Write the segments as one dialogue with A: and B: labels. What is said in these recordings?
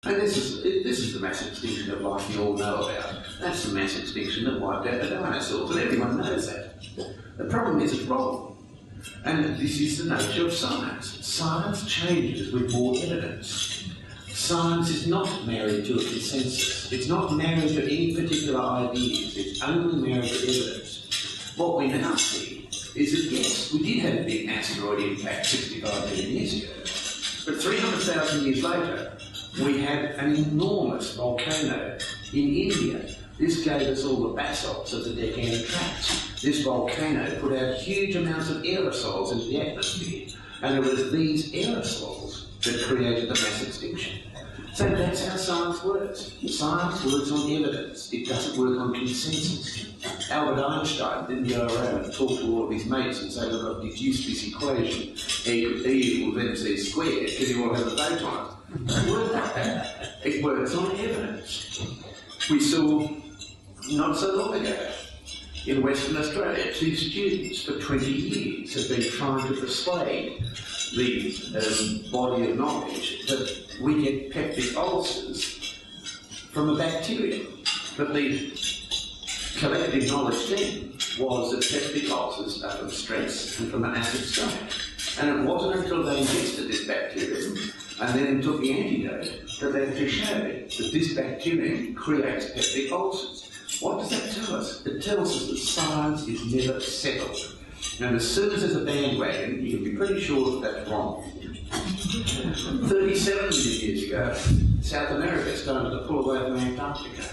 A: And this is the mass extinction of life you all know about. That's the mass extinction that wiped out the dinosaurs, and everyone knows that. The problem is it's wrong. And this is the nature of science. Science changes with more evidence. Science is not married to a consensus. It's not married to any particular ideas. It's only married to evidence. What we now see is that, yes, we did have a big asteroid impact 65 million years ago, but 300,000 years later, we had an enormous volcano in India. This gave us all the basalts of the Deccan Traps. This volcano put out huge amounts of aerosols into the atmosphere, and it was these aerosols that created the mass extinction. So that's how science works. Science works on evidence. It doesn't work on consensus. Albert Einstein didn't go around and talk to all of his mates and say, look, I've deduced this equation, E equals mc squared, can you all have a vote on it? It doesn't work like that. It works on evidence. We saw, not so long ago, in Western Australia, 2 students for 20 years have been trying to persuade the body of knowledge that we get peptic ulcers from a bacterium. But the collective knowledge then was that peptic ulcers are from stress and from an acid stomach. And it wasn't until they ingested this bacterium and then took the antidote that they actually showed that this bacterium creates peptic ulcers. What does that tell us? It tells us that science is never settled. And as soon as there's a bandwagon, you can be pretty sure that that's wrong. 37 million years ago, South America started to pull away from Antarctica,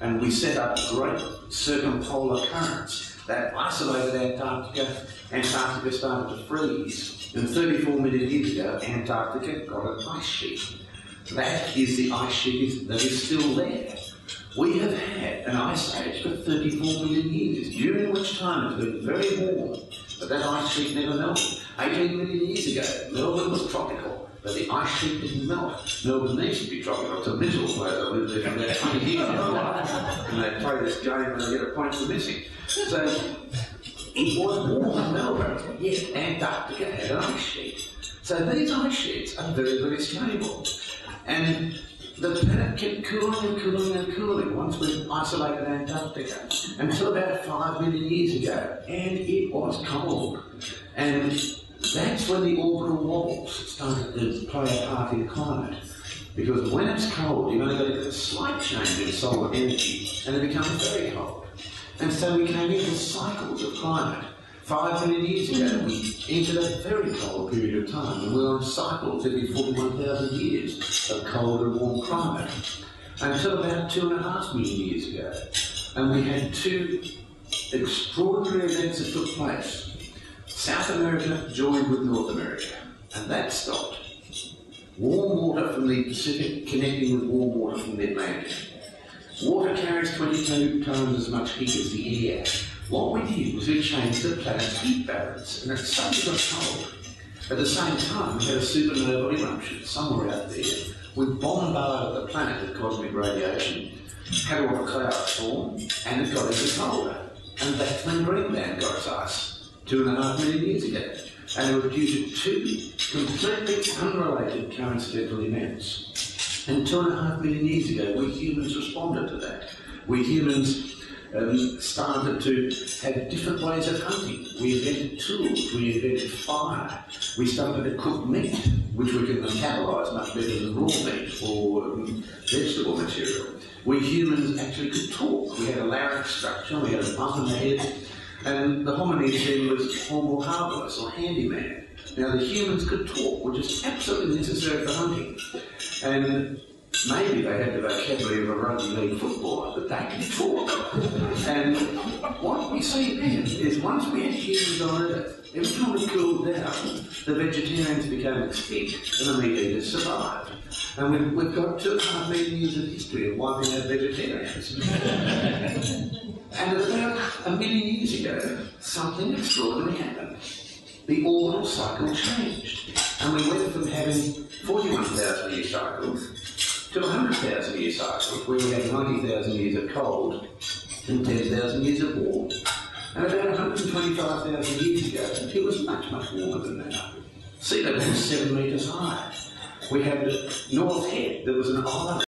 A: and we set up great circumpolar currents that isolated Antarctica. Antarctica started to freeze, and 34 million years ago, Antarctica got an ice sheet. That is the ice sheet that is still there. We have had an ice age for 34 million years, during which time it's been very warm, but that ice sheet never melted. 18 million years ago, Melbourne was tropical, but the ice sheet didn't melt. Melbourne needs to be tropical. It's a miserable place. I lived there for about 20 years in my life, and they play this game and they get a point for missing. So it was warm in Melbourne, yet Antarctica had an ice sheet. So these ice sheets are very, very stable. And the planet kept cooling and cooling and cooling once we isolated Antarctica until about 5 million years ago, and it was cold. And that's when the orbital wobbles started to play a part in climate. Because when it's cold, you've only got to get a slight change in solar energy, and it becomes very cold. And so we came into cycles of climate. 5 million years ago, we entered a very cold period of time, and we were on cycles every 41,000 years of cold and warm climate, until about 2.5 million years ago. And we had 2 extraordinary events that took place. South America joined with North America, and that stopped. Warm water from the Pacific connecting with warm water from the Atlantic. Water carries 22 times as much heat as the air. What we did was we changed the planet's heat balance, and it suddenly got cold. At the same time, we had a supernova eruption somewhere out there. We bombarded the planet with cosmic radiation, had all the clouds form, and it got even colder. And that's when Greenland got its ice, 2.5 million years ago. And it was due to 2 completely unrelated coincidental events. And 2.5 million years ago, we humans responded to that. We humans started to have different ways of hunting. We invented tools, we invented fire, we started to cook meat, which we could metabolise much better than raw meat or vegetable material. We humans actually could talk. We had a larynx structure, we had a bump in the head, and the hominid then was homo habilis, or handyman. Now the humans could talk, which is absolutely necessary for hunting. And maybe they had the vocabulary of a rugby league footballer, but they could talk. And what we see then is once we had humans on Earth, every time we cooled down, the vegetarians became extinct and the meat eaters survived. And we've got 2.5 million years of history of wiping out vegetarians. And about 1 million years ago, something extraordinary happened. The orbital cycle changed, and we went from having 41,000 year cycles to 100,000 year cycles, where we had 90,000 years of cold and 10,000 years of warm. And about 125,000 years ago, it was much, much warmer than that. Sea level was 7 metres high. We had North Head, there was an island